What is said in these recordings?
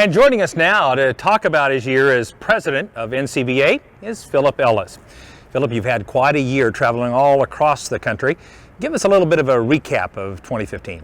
And joining us now to talk about his year as president of NCBA is Philip Ellis. Philip, you've had quite a year traveling all across the country. Give us a little bit of a recap of 2015.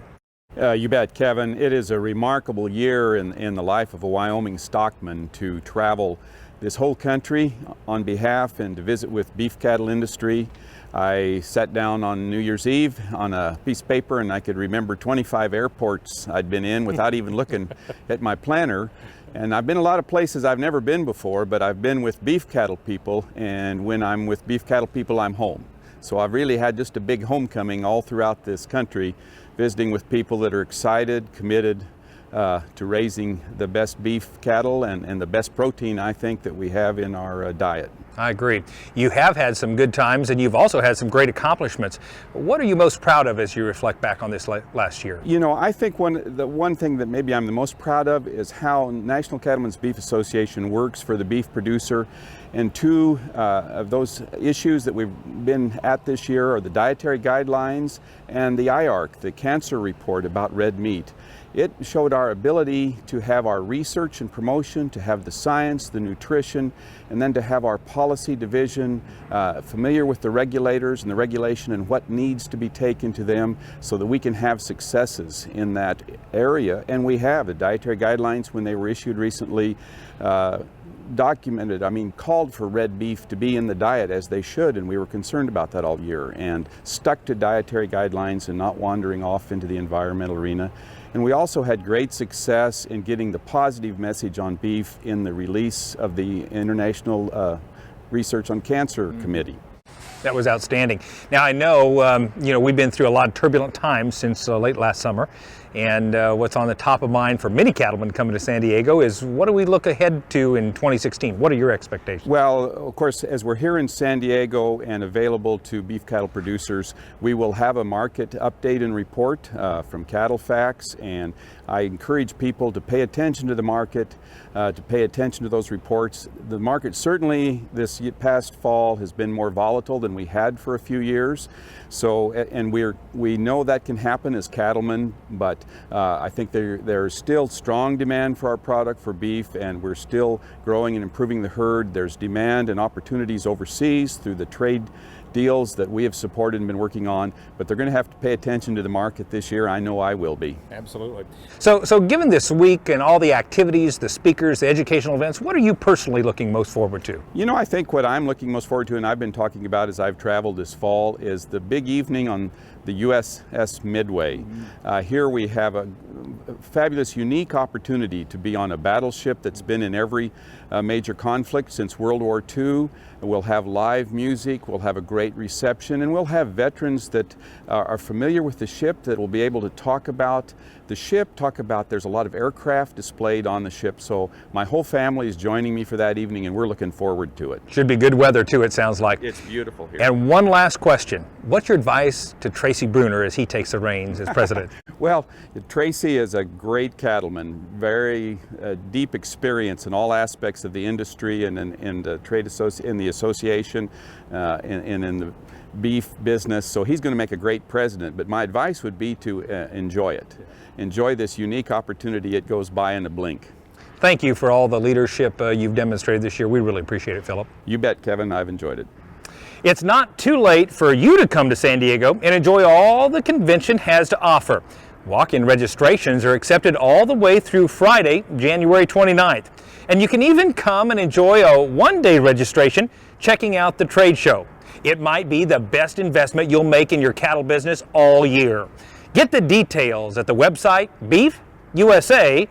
You bet, Kevin. It is a remarkable year in the life of a Wyoming stockman to travel this whole country on behalf and to visit with beef cattle industry. I sat down on New Year's Eve on a piece of paper and I could remember 25 airports I'd been in without even looking at my planner. And I've been a lot of places I've never been before, but I've been with beef cattle people, and when I'm with beef cattle people, I'm home. So I've really had just a big homecoming all throughout this country, visiting with people that are excited, committed to raising the best beef cattle and the best protein, I think, that we have in our diet. I agree. You have had some good times and you've also had some great accomplishments. What are you most proud of as you reflect back on this last year? You know, I think the one thing that maybe I'm the most proud of is how National Cattlemen's Beef Association works for the beef producer. And two of those issues that we've been at this year are the dietary guidelines and the IARC, the cancer report about red meat. It showed our ability to have our research and promotion, to have the science, the nutrition, and then to have our policy division familiar with the regulators and the regulation and what needs to be taken to them so that we can have successes in that area. And we have the dietary guidelines when they were issued recently called for red beef to be in the diet as they should, and we were concerned about that all year and stuck to dietary guidelines and not wandering off into the environmental arena. And we also had great success in getting the positive message on beef in the release of the International Research on Cancer Committee. That was outstanding. Now I know, we've been through a lot of turbulent times since late last summer, and what's on the top of mind for many cattlemen coming to San Diego is what do we look ahead to in 2016? What are your expectations? Well, of course, as we're here in San Diego and available to beef cattle producers, we will have a market update and report from Cattle Facts, and I encourage people to pay attention to the market, to pay attention to those reports. The market certainly this past fall has been more volatile than we had for a few years. So, and we know that can happen as cattlemen, but I think there's still strong demand for our product for beef, and we're still growing and improving the herd. There's demand and opportunities overseas through the trade deals that we have supported and been working on, but they're going to have to pay attention to the market this year. I know I will be. Absolutely. So given this week and all the activities, the speakers, the educational events, what are you personally looking most forward to? You know, I think what I'm looking most forward to, and I've been talking about as I've traveled this fall, is the big evening on the USS Midway. Here we have a fabulous, unique opportunity to be on a battleship that's been in every major conflict since World War II. We'll have live music, we'll have a great reception, and we'll have veterans that are familiar with the ship that will be able to talk about the ship, there's a lot of aircraft displayed on the ship, so my whole family is joining me for that evening and we're looking forward to it. Should be good weather too, it sounds like. It's beautiful here. And one last question. What's your advice to Tracy Bruner as he takes the reins as president? Well, Tracy is a great cattleman, very deep experience in all aspects of the industry and in the association and in the beef business, so he's going to make a great president. But my advice would be to enjoy it. Enjoy this unique opportunity. It goes by in a blink. Thank you for all the leadership you've demonstrated this year. We really appreciate it, Philip. You bet, Kevin. I've enjoyed it. It's not too late for you to come to San Diego and enjoy all the convention has to offer. Walk-in registrations are accepted all the way through Friday, January 29th. And you can even come and enjoy a one-day registration checking out the trade show. It might be the best investment you'll make in your cattle business all year. Get the details at the website beefusa.org.